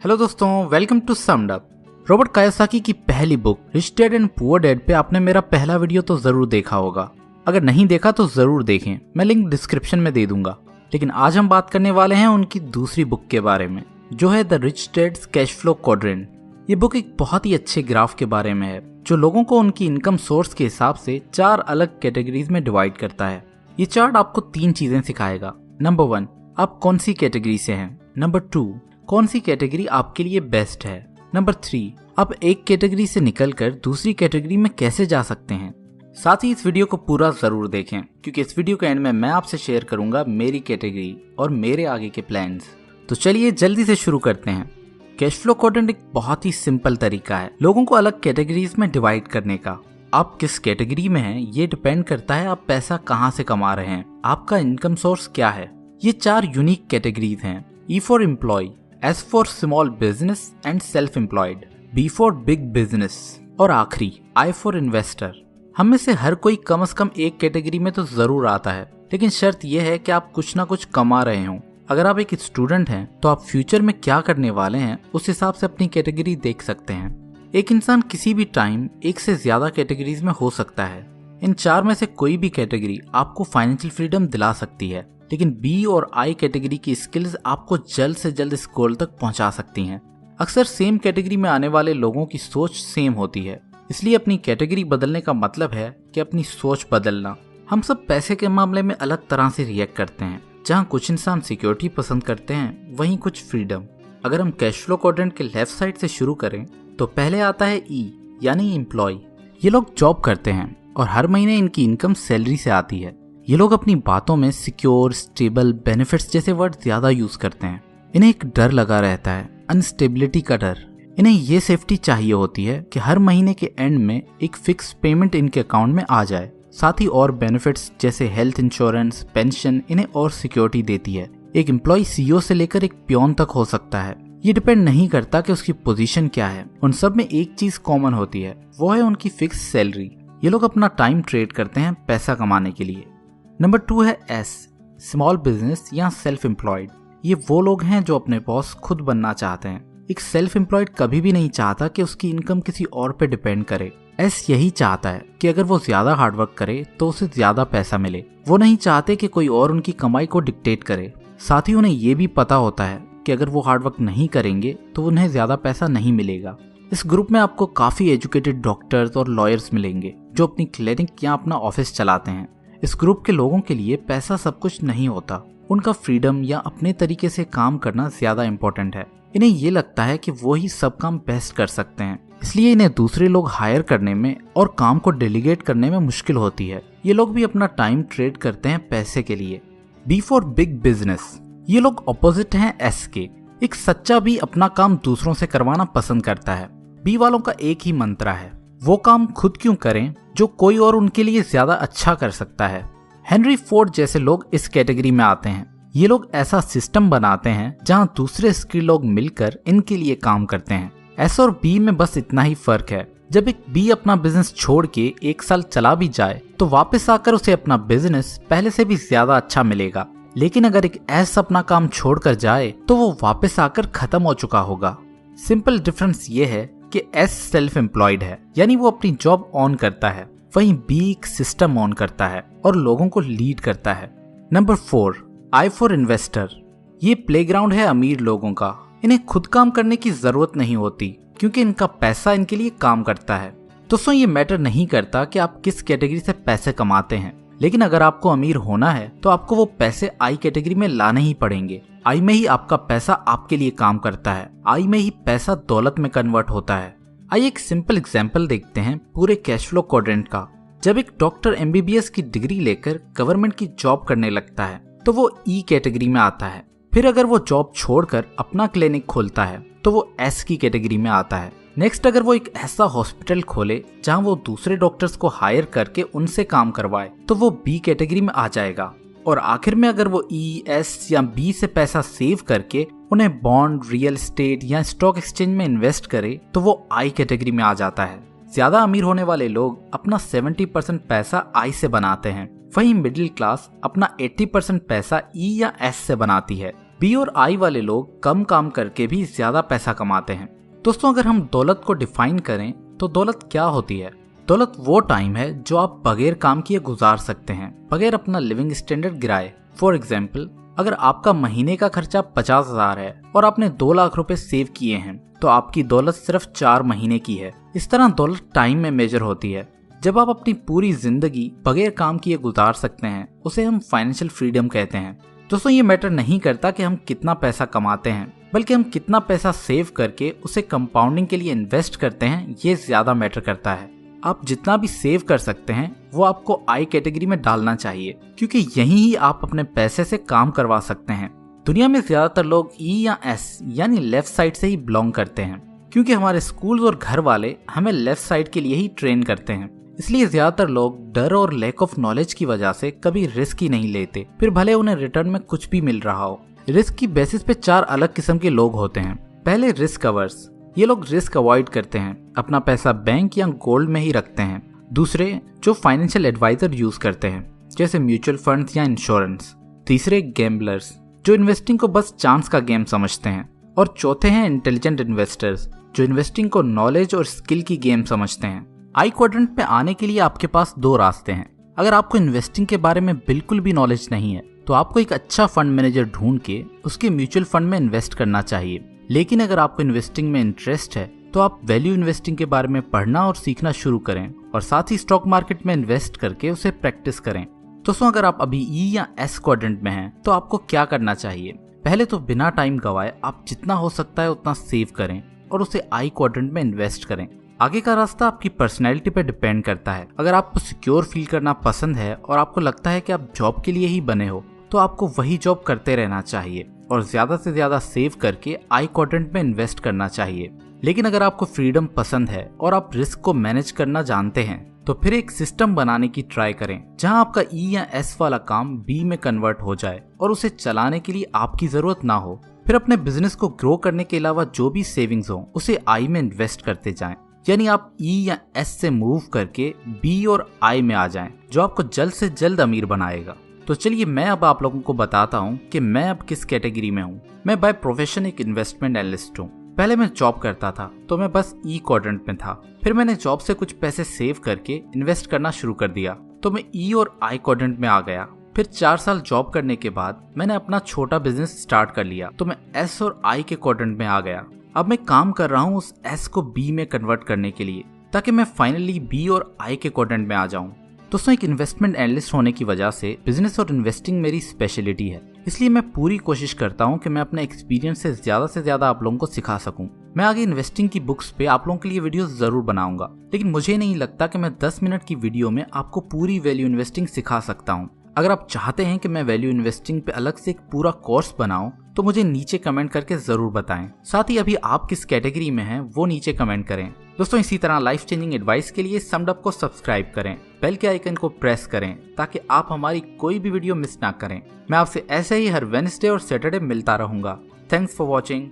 Hello दोस्तों, welcome to summed up. Robert Kiyosaki की पहली book rich dad and poor dad पे आपने मेरा पहला वीडियो तो जरूर देखा होगा। अगर नहीं देखा तो जरूर देखें, मैं लिंक डिस्क्रिप्शन में दे दूंगा। लेकिन आज हम बात करने वाले हैं उनकी दूसरी बुक के बारे में, जो है the rich dad's cash flow quadrant. ये बुक एक बहुत ही अच्छे ग्राफ के बारे में है, जो लोगों को उनकी इनकम सोर्स के हिसाब से 4 अलग कैटेगरीज में डिवाइड करता है। ये चार्ट आपको 3 चीजें सिखाएगा। नंबर 1, आप कौन सी कैटेगरी से हैं। नंबर 2, कौन सी कैटेगरी आपके लिए बेस्ट है। नंबर 3, आप एक कैटेगरी से निकलकर दूसरी कैटेगरी में कैसे जा सकते हैं। साथ ही इस वीडियो को पूरा जरूर देखें, क्योंकि इस वीडियो के एंड में मैं आपसे शेयर करूंगा मेरी कैटेगरी और मेरे आगे के प्लान्स। तो चलिए जल्दी से शुरू करते हैं। कैश फ्लो क्वाड्रेंट एक बहुत ही सिंपल तरीका है लोगों को अलग कैटेगरीज में डिवाइड करने का। आप किस कैटेगरी में हैं ये डिपेंड करता है आप पैसा कहां से कमा रहे हैं, आपका इनकम सोर्स क्या है। ये 4 यूनिक कैटेगरीज हैं। E for employ, S for small business and self employed, B for big business और आखिरी I फॉर इन्वेस्टर। हम में से हर कोई कम से कम एक कैटेगरी में तो जरूर आता है, लेकिन शर्त यह है कि आप कुछ ना कुछ कमा रहे हो। अगर आप एक स्टूडेंट हैं तो आप फ्यूचर में क्या करने वाले हैं उस हिसाब से अपनी कैटेगरी देख सकते हैं। एक इंसान किसी भी टाइम एक से ज्यादा कैटेगरीज में हो सकता है। इन 4 में से कोई भी कैटेगरी आपको फाइनेंशियल फ्रीडम दिला सकती है, लेकिन बी और आई कैटेगरी की स्किल्स आपको जल्द से जल्द इस गोल तक पहुंचा सकती हैं। अक्सर सेम कैटेगरी में आने वाले लोगों की सोच सेम होती है, इसलिए अपनी कैटेगरी बदलने का मतलब है कि अपनी सोच बदलना। हम सब पैसे के मामले में अलग तरह से रिएक्ट करते हैं। जहां कुछ इंसान सिक्योरिटी पसंद करते हैं, वहीं कुछ फ्रीडम। अगर हम कैश फ्लो क्वाड्रेंट के लेफ्ट साइड से शुरू करें तो पहले आता है ई यानी एम्प्लॉय। ये लोग जॉब करते हैं और हर महीने इनकी इनकम सैलरी से आती है। ये लोग अपनी बातों में सिक्योर, स्टेबल, बेनिफिट्स जैसे वर्ड ज्यादा यूज करते हैं। इन्हें एक डर लगा रहता है, अनस्टेबिलिटी का डर। इन्हें ये सेफ्टी चाहिए होती है कि हर महीने के एंड में एक फिक्स पेमेंट इनके अकाउंट में आ जाए। साथ ही और बेनिफिट्स जैसे हेल्थ इंश्योरेंस, पेंशन इन्हें और सिक्योरिटी देती है। एक एम्प्लॉय सीईओ से लेकर एक पियोन तक हो सकता है। ये डिपेंड नहीं करता कि उसकी पोजीशन क्या है। उन सब में एक चीज कॉमन होती है, वो है उनकी फिक्स सैलरी। ये लोग अपना टाइम ट्रेड करते हैं पैसा कमाने के लिए। नंबर 2 है एस, स्मॉल बिजनेस या सेल्फ एम्प्लॉयड। ये वो लोग हैं जो अपने बॉस खुद बनना चाहते हैं। एक सेल्फ एम्प्लॉयड कभी भी नहीं चाहता कि उसकी इनकम किसी और पे डिपेंड करे। एस यही चाहता है कि अगर वो ज्यादा हार्डवर्क करे तो उसे ज्यादा पैसा मिले। वो नहीं चाहते कि कोई और उनकी कमाई को डिक्टेट करे। साथ ही उन्हें ये भी पता होता है कि अगर वो हार्डवर्क नहीं करेंगे तो उन्हें ज्यादा पैसा नहीं मिलेगा। इस ग्रुप में आपको काफी एजुकेटेड डॉक्टर्स और लॉयर्स मिलेंगे जो अपनी क्लिनिक या अपना ऑफिस चलाते हैं। इस ग्रुप के लोगों के लिए पैसा सब कुछ नहीं होता। उनका फ्रीडम या अपने तरीके से काम करना ज्यादा इंपॉर्टेंट है। इन्हें ये लगता है कि वो ही सब काम बेस्ट कर सकते हैं, इसलिए इन्हें दूसरे लोग हायर करने में और काम को डेलीगेट करने में मुश्किल होती है। ये लोग भी अपना टाइम ट्रेड करते हैं पैसे के लिए। बी फॉर बिग बिजनेस, ये लोग ऑपोजिट हैं एस के। एक सच्चा बी अपना काम दूसरों से करवाना पसंद करता है। बी वालों का एक ही मंत्र है, वो काम खुद क्यों करें जो कोई और उनके लिए ज्यादा अच्छा कर सकता है। हेनरी फोर्ड जैसे लोग इस कैटेगरी में आते हैं। ये लोग ऐसा सिस्टम बनाते हैं जहां दूसरे स्किल लोग मिलकर इनके लिए काम करते हैं। एस और बी में बस इतना ही फर्क है। जब एक बी अपना बिजनेस छोड़ के 1 साल चला भी जाए तो वापस आकर उसे अपना बिजनेस पहले से भी ज्यादा अच्छा मिलेगा। लेकिन अगर एक एस अपना काम छोड़कर जाए तो वो वापस आकर खत्म हो चुका होगा। सिंपल डिफरेंस ये है कि एस सेल्फ एम्प्लॉयड है, यानी वो अपनी जॉब ऑन करता है, वहीं बी एक सिस्टम ऑन करता है और लोगों को लीड करता है। Number 4, I for investor. ये प्लेग्राउंड है अमीर लोगों का। इन्हें खुद काम करने की जरूरत नहीं होती क्योंकि इनका पैसा इनके लिए काम करता है। दोस्तों, ये मैटर नहीं करता कि आप किस कैटेगरी से पैसे कमाते हैं, लेकिन अगर आपको अमीर होना है तो आपको वो पैसे आई कैटेगरी में लाने ही पड़ेंगे। आई में ही आपका पैसा आपके लिए काम करता है। आई में ही पैसा दौलत में कन्वर्ट होता है। आइए एक सिंपल एग्जांपल देखते हैं पूरे कैश फ्लो क्वाड्रेंट का। जब एक डॉक्टर एमबीबीएस की डिग्री लेकर गवर्नमेंट की जॉब करने लगता है तो वो ई कैटेगरी में आता है। फिर अगर वो जॉब छोड़कर अपना क्लिनिक खोलता है तो वो एस की कैटेगरी में आता है। नेक्स्ट, अगर वो एक ऐसा हॉस्पिटल खोले जहां वो दूसरे डॉक्टर्स को हायर करके उनसे काम करवाए तो वो बी कैटेगरी में आ जाएगा। और आखिर में अगर वो ई, एस या बी से पैसा सेव करके उन्हें बॉन्ड, रियल एस्टेट या स्टॉक एक्सचेंज में इन्वेस्ट करे तो वो आई कैटेगरी में आ जाता है। ज्यादा अमीर होने वाले लोग अपना 70% पैसा आई से बनाते हैं, वहीं मिडिल क्लास अपना 80% पैसा ई या एस से बनाती है। बी और आई वाले लोग कम काम करके भी ज्यादा पैसा कमाते हैं। दोस्तों, अगर हम दौलत को डिफाइन करें तो दौलत क्या होती है? दौलत वो टाइम है जो आप बगैर काम किए गुजार सकते हैं, बगैर अपना लिविंग स्टैंडर्ड गिराए। फॉर एग्जाम्पल, अगर आपका महीने का खर्चा 50,000 है और आपने 2 लाख रुपए सेव किए हैं तो आपकी दौलत सिर्फ 4 महीने की है। इस तरह दौलत टाइम में मेजर होती है। जब आप अपनी पूरी जिंदगी बगैर काम किए गुजार सकते हैं उसे हम फाइनेंशियल फ्रीडम कहते हैं। दोस्तों, ये मैटर नहीं करता कि हम कितना पैसा कमाते हैं, बल्कि हम कितना पैसा सेव करके उसे कंपाउंडिंग के लिए इन्वेस्ट करते हैं, ये ज्यादा मैटर करता है। आप जितना भी सेव कर सकते हैं वो आपको आई कैटेगरी में डालना चाहिए, क्योंकि यहीं ही आप अपने पैसे से काम करवा सकते हैं। दुनिया में ज्यादातर लोग ई या एस यानी लेफ्ट साइड से ही बिलोंग करते हैं, क्योंकि हमारे स्कूल और घर वाले हमें लेफ्ट साइड के लिए ही ट्रेन करते हैं। इसलिए ज्यादातर लोग डर और लैक ऑफ नॉलेज की वजह से कभी रिस्क ही नहीं लेते, फिर भले उन्हें रिटर्न में कुछ भी मिल रहा हो। रिस्क की बेसिस पे 4 अलग किस्म के लोग होते हैं। पहले, रिस्क अवर्स। ये लोग रिस्क अवॉइड करते हैं, अपना पैसा बैंक या गोल्ड में ही रखते हैं। दूसरे, जो फाइनेंशियल एडवाइजर यूज करते हैं, जैसे म्यूचुअल फंड्स या इंश्योरेंस। तीसरे, गैम्बलर्स, जो इन्वेस्टिंग को बस चांस का गेम समझते हैं। और चौथे हैं इंटेलिजेंट इन्वेस्टर्स, जो इन्वेस्टिंग को नॉलेज और स्किल की गेम समझते हैं। आई क्वाड्रेंट पे आने के लिए आपके पास 2 रास्ते हैं। अगर आपको इन्वेस्टिंग के बारे में बिल्कुल भी नॉलेज नहीं है तो आपको एक अच्छा फंड मैनेजर ढूंढ के उसके म्यूचुअल फंड में इन्वेस्ट करना चाहिए। लेकिन अगर आपको इन्वेस्टिंग में इंटरेस्ट है तो आप वैल्यू इन्वेस्टिंग के बारे में पढ़ना और सीखना शुरू करें और साथ ही स्टॉक मार्केट में इन्वेस्ट करके उसे प्रैक्टिस करें। दोस्तों, अगर आप अभी ई या एस क्वाड्रेंट में हैं तो आपको क्या करना चाहिए? पहले तो बिना टाइम गवाए आप जितना हो सकता है उतना सेव करें और उसे आई क्वाड्रेंट में इन्वेस्ट करें। आगे का रास्ता आपकी पर्सनैलिटी पर डिपेंड करता है। अगर आपको सिक्योर फील करना पसंद है और आपको लगता है कि आप जॉब के लिए ही बने हो तो आपको वही जॉब करते रहना चाहिए और ज्यादा से ज्यादा सेव करके आई क्वाड्रेंट में इन्वेस्ट करना चाहिए। लेकिन अगर आपको फ्रीडम पसंद है और आप रिस्क को मैनेज करना जानते हैं तो फिर एक सिस्टम बनाने की ट्राई करें जहां आपका ई या एस वाला काम बी में कन्वर्ट हो जाए और उसे चलाने के लिए आपकी जरूरत ना हो। फिर अपने बिजनेस को ग्रो करने के अलावा जो भी सेविंग्स हो उसे आई में इन्वेस्ट करते जाएं। यानी आप ई या एस से मूव करके बी और आई में आ जाएं, जो आपको जल्द से जल्द अमीर बनाएगा। तो चलिए मैं अब आप लोगों को बताता हूँ कि मैं अब किस कैटेगरी में हूँ। मैं बाय प्रोफेशन एक इन्वेस्टमेंट एनालिस्ट हूँ। पहले मैं जॉब करता था तो मैं बस ई क्वाड्रेंट में था। फिर मैंने जॉब से कुछ पैसे सेव करके इन्वेस्ट करना शुरू कर दिया तो मैं ई और आई क्वाड्रेंट में आ गया। फिर 4 साल जॉब करने के बाद मैंने अपना छोटा बिजनेस स्टार्ट कर लिया तो मैं एस और आई के क्वाड्रेंट में आ गया। अब मैं काम कर रहा हूँ उस एस को बी में कन्वर्ट करने के लिए ताकि मैं फाइनली बी और आई के क्वाड्रेंट में आ जाऊं। दोस्तों, एक इन्वेस्टमेंट एनालिस्ट होने की वजह से बिजनेस और इन्वेस्टिंग मेरी स्पेशलिटी है, इसलिए मैं पूरी कोशिश करता हूं कि मैं अपने एक्सपीरियंस से ज्यादा आप लोगों को सिखा सकूं। मैं आगे इन्वेस्टिंग की बुक्स पे आप लोगों के लिए वीडियो जरूर बनाऊंगा, लेकिन मुझे नहीं लगता कि मैं 10 मिनट की वीडियो में आपको पूरी वैल्यू इन्वेस्टिंग सिखा सकता हूं। अगर आप चाहते हैं कि मैं वैल्यू इन्वेस्टिंग पे अलग से एक पूरा कोर्स बनाऊं तो मुझे नीचे कमेंट करके जरूर बताएं। साथ ही अभी आप किस कैटेगरी में हैं वो नीचे कमेंट करें। दोस्तों, इसी तरह लाइफ चेंजिंग एडवाइस के लिए समडअप को सब्सक्राइब करें, बेल के आइकन को प्रेस करें ताकि आप हमारी कोई भी वीडियो मिस ना करें। मैं आपसे ऐसे ही हर वेडनेसडे और सैटरडे मिलता रहूंगा। Thanks for watching.